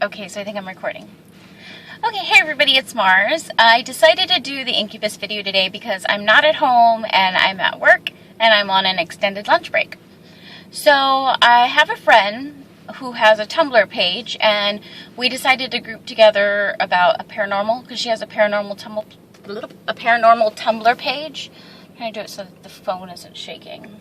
Okay, so I think I'm recording. Okay, hey everybody, it's Mars. I decided to do the Incubus video today because I'm not at home and I'm at work and I'm on an extended lunch break. So I have a friend who has a Tumblr page and we decided to group together about a paranormal, because she has a paranormal Tumblr page. I'm trying to do it so that the phone isn't shaking.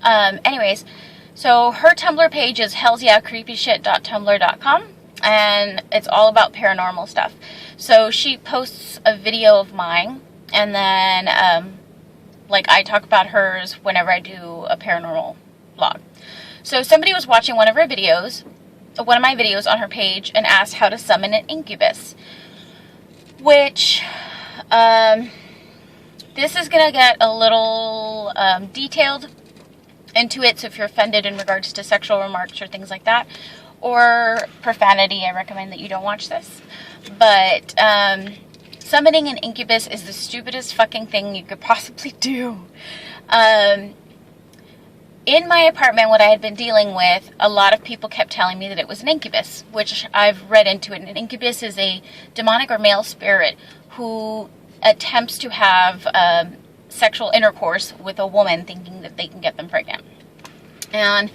Anyways, so her Tumblr page is hellsyeahcreepyshit.tumblr.com, and it's all about paranormal stuff. So she posts a video of mine, and then I talk about hers whenever I do a paranormal vlog. So somebody was watching one of my videos on her page and asked how to summon an incubus, which this is gonna get a little detailed into it, so if you're offended in regards to sexual remarks or things like that, or profanity, I recommend that you don't watch this. But summoning an incubus is the stupidest fucking thing you could possibly do. In my apartment, what I had been dealing with, a lot of people kept telling me that it was an incubus, which I've read into it. An incubus is a demonic or male spirit who attempts to have sexual intercourse with a woman thinking that they can get them pregnant. And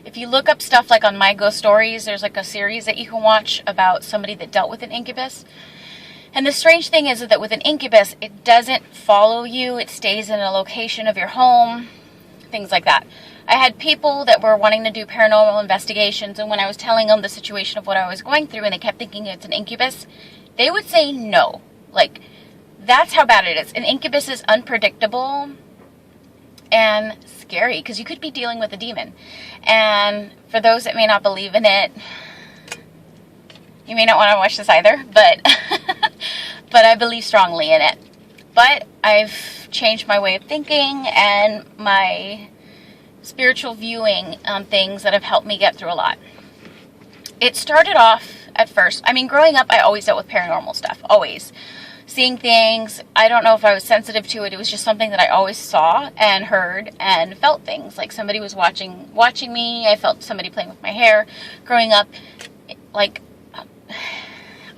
if you look up stuff like on My Ghost Stories, there's like a series that you can watch about somebody that dealt with an incubus. And the strange thing is that with an incubus, it doesn't follow you. It stays in a location of your home, things like that. I had people that were wanting to do paranormal investigations, and when I was telling them the situation of what I was going through and they kept thinking it's an incubus, they would say no. Like, that's how bad it is. An incubus is unpredictable and scary because you could be dealing with a demon. And for those that may not believe in it, you may not want to watch this either, but but I believe strongly in it. But I've changed my way of thinking and my spiritual viewing on things that have helped me get through a lot. It started off at first, growing up, I always dealt with paranormal stuff, always. Seeing things, I don't know if I was sensitive to it. It was just something that I always saw and heard and felt things. Like somebody was watching me. I felt somebody playing with my hair. Growing up, I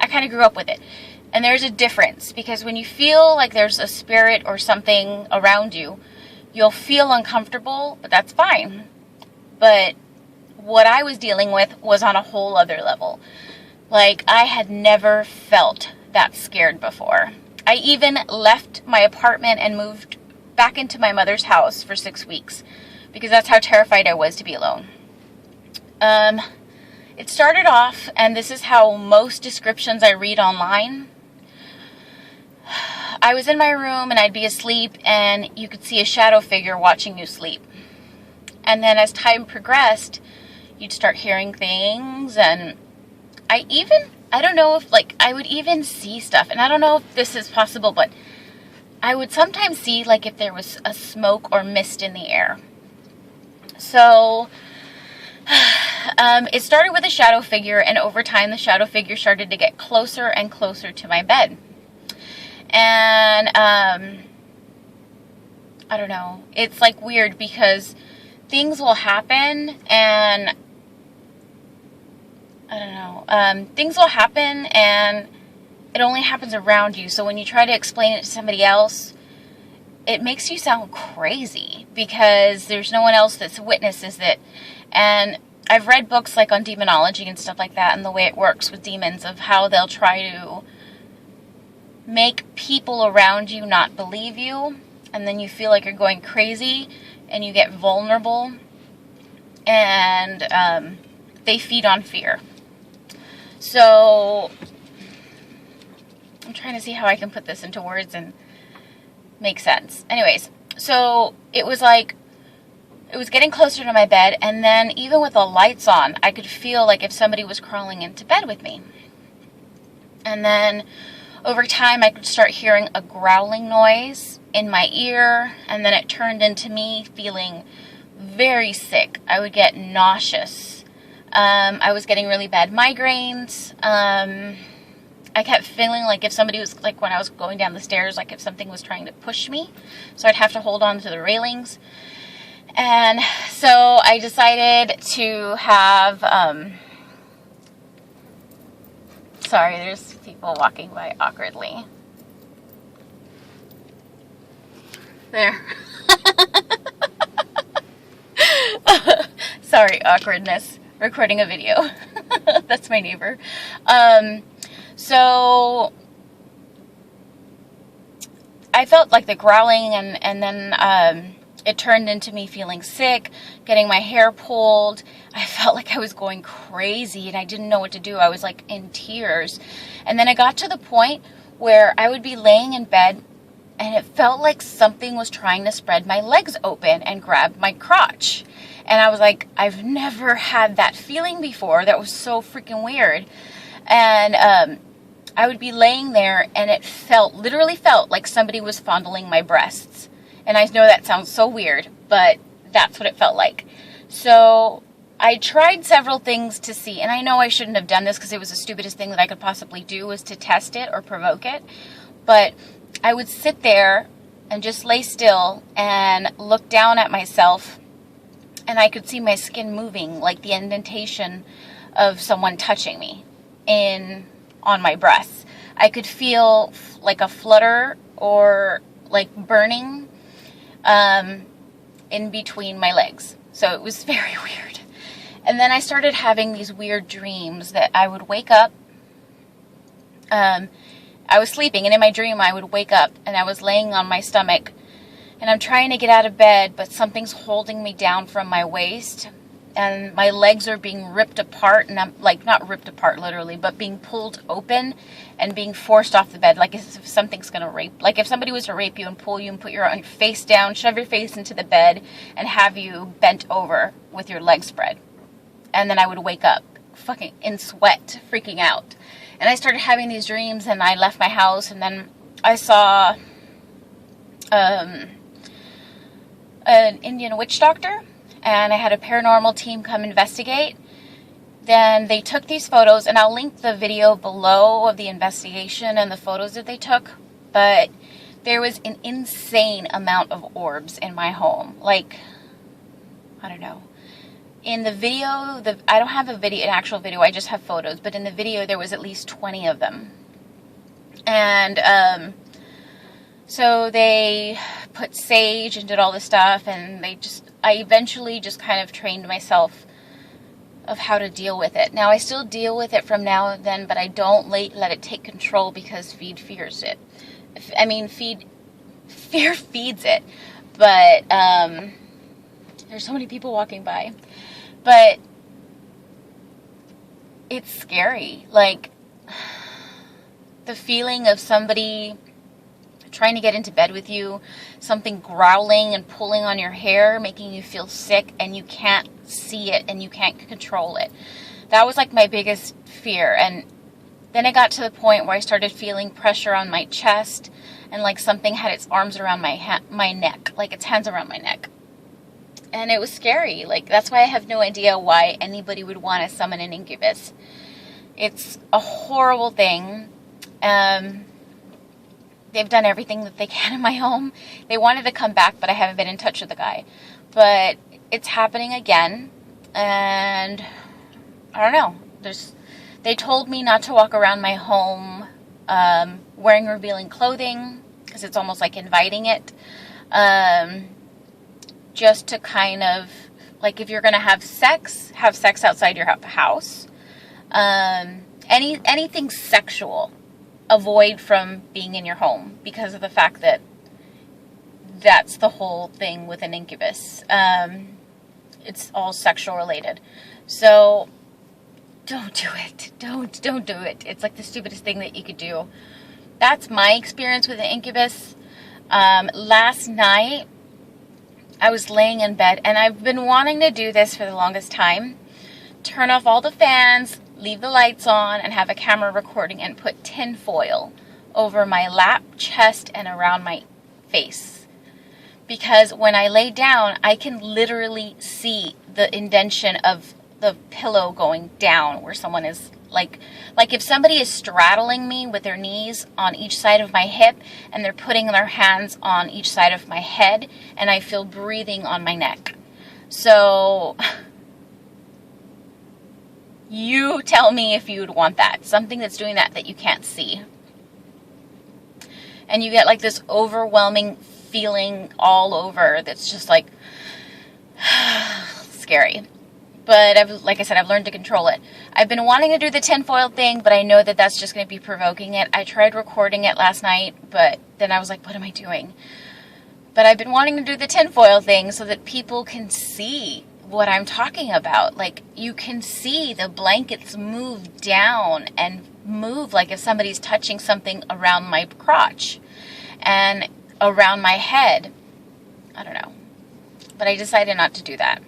kind of grew up with it. And there's a difference, because when you feel like there's a spirit or something around you, you'll feel uncomfortable, but that's fine. But what I was dealing with was on a whole other level. Like, I had never felt that scared before. I even left my apartment and moved back into my mother's house for 6 weeks because that's how terrified I was to be alone. It started off, and this is how most descriptions I read online. I was in my room and I'd be asleep and you could see a shadow figure watching you sleep. And then as time progressed, you'd start hearing things, and I don't know if, I would even see stuff, and I don't know if this is possible, but I would sometimes see, if there was a smoke or mist in the air. So, it started with a shadow figure, and over time, the shadow figure started to get closer and closer to my bed. And, I don't know, it's, weird, because things will happen, and I don't know. Things will happen and it only happens around you. So when you try to explain it to somebody else, it makes you sound crazy because there's no one else that witnesses it. And I've read books on demonology and stuff like that, and the way it works with demons, of how they'll try to make people around you not believe you. And then you feel like you're going crazy and you get vulnerable, and they feed on fear. So, I'm trying to see how I can put this into words and make sense. Anyways, so it was getting closer to my bed, and then even with the lights on, I could feel like if somebody was crawling into bed with me. And then over time, I could start hearing a growling noise in my ear, and then it turned into me feeling very sick. I would get nauseous. I was getting really bad migraines. I kept feeling like if somebody was, when I was going down the stairs, if something was trying to push me. So I'd have to hold on to the railings. And so I decided to have Sorry, there's people walking by awkwardly. There. Sorry, awkwardness. Recording a video. That's my neighbor. So I felt like the growling, and then it turned into me feeling sick, getting my hair pulled. I felt like I was going crazy and I didn't know what to do. I was like in tears. And then I got to the point where I would be laying in bed and it felt like something was trying to spread my legs open and grab my crotch. And I was like, I've never had that feeling before. That was so freaking weird. And I would be laying there and it literally felt like somebody was fondling my breasts. And I know that sounds so weird, but that's what it felt like. So I tried several things to see, and I know I shouldn't have done this because it was the stupidest thing that I could possibly do, was to test it or provoke it. But I would sit there and just lay still and look down at myself, and I could see my skin moving, like the indentation of someone touching me on my breasts. I could feel like a flutter or like burning in between my legs. So it was very weird. And then I started having these weird dreams that I would wake up. I was sleeping, and in my dream I would wake up and I was laying on my stomach and I'm trying to get out of bed, but something's holding me down from my waist and my legs are being ripped apart, and I'm like, not ripped apart literally, but being pulled open and being forced off the bed, like as if something's gonna rape. Like if somebody was to rape you and pull you and put your face down, shove your face into the bed and have you bent over with your legs spread. And then I would wake up fucking in sweat, freaking out. And I started having these dreams, and I left my house, and then I saw an Indian witch doctor, and I had a paranormal team come investigate. Then they took these photos, and I'll link the video below of the investigation and the photos that they took. But there was an insane amount of orbs in my home. Like, I don't know. In the video, I don't have an actual video, I just have photos. But in the video, there was at least 20 of them. And so they put sage and did all this stuff, and I eventually just kind of trained myself of how to deal with it. Now, I still deal with it from now and then, but I don't let it take control because fear feeds it. Fear feeds it. But there's so many people walking by. But it's scary. Like, the feeling of somebody trying to get into bed with you, something growling and pulling on your hair, making you feel sick, and you can't see it and you can't control it. That was like my biggest fear. And then it got to the point where I started feeling pressure on my chest, and like something had its arms around my neck, like its hands around my neck. And it was scary. Like, that's why I have no idea why anybody would want to summon an incubus. It's a horrible thing. They've done everything that they can in my home. They wanted to come back, but I haven't been in touch with the guy. But it's happening again. And I don't know. They told me not to walk around my home wearing revealing clothing, because it's almost like inviting it. Just to kind of, like, if you're going to have sex outside your house. Anything sexual, avoid from being in your home, because of the fact that that's the whole thing with an incubus. It's all sexual related. So don't do it. Don't do it. It's like the stupidest thing that you could do. That's my experience with an incubus. Last night, I was laying in bed, and I've been wanting to do this for the longest time. Turn off all the fans, leave the lights on, and have a camera recording, and put tin foil over my lap, chest, and around my face. Because when I lay down, I can literally see the indentation of the pillow going down where someone is, like if somebody is straddling me with their knees on each side of my hip, and they're putting their hands on each side of my head, and I feel breathing on my neck. So You tell me if you'd want that. Something that's doing that you can't see. And you get like this overwhelming feeling all over that's just like scary. But like I said, I've learned to control it. I've been wanting to do the tinfoil thing, but I know that that's just going to be provoking it. I tried recording it last night, but then I was like, what am I doing? But I've been wanting to do the tinfoil thing so that people can see what I'm talking about. Like, you can see the blankets move down and move like if somebody's touching something around my crotch and around my head. I don't know. But I decided not to do that.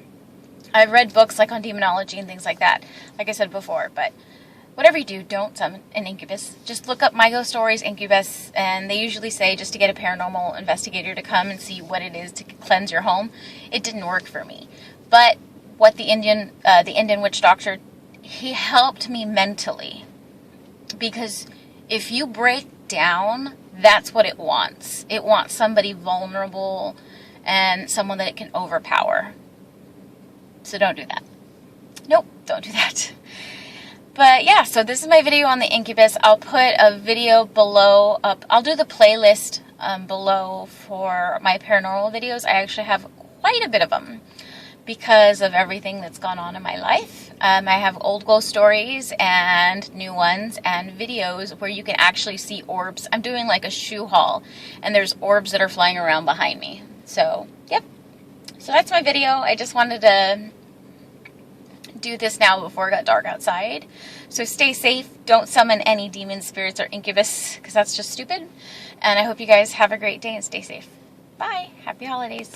I've read books like on demonology and things like that, like I said before, but whatever you do, don't summon an incubus. Just look up My Ghost Stories Incubus, and they usually say just to get a paranormal investigator to come and see what it is to cleanse your home. It didn't work for me. But what the Indian witch doctor, he helped me mentally. Because if you break down, that's what it wants. It wants somebody vulnerable and someone that it can overpower. So don't do that. Nope, don't do that. But yeah, so this is my video on the incubus. I'll put a video below. I'll do the playlist below for my paranormal videos. I actually have quite a bit of them because of everything that's gone on in my life. I have old ghost stories and new ones and videos where you can actually see orbs. I'm doing like a shoe haul, and there's orbs that are flying around behind me. So, yep. So that's my video. I just wanted to do this now before it got dark outside. So stay safe. Don't summon any demons, spirits, or incubus, because that's just stupid. And I hope you guys have a great day and stay safe. Bye. Happy holidays.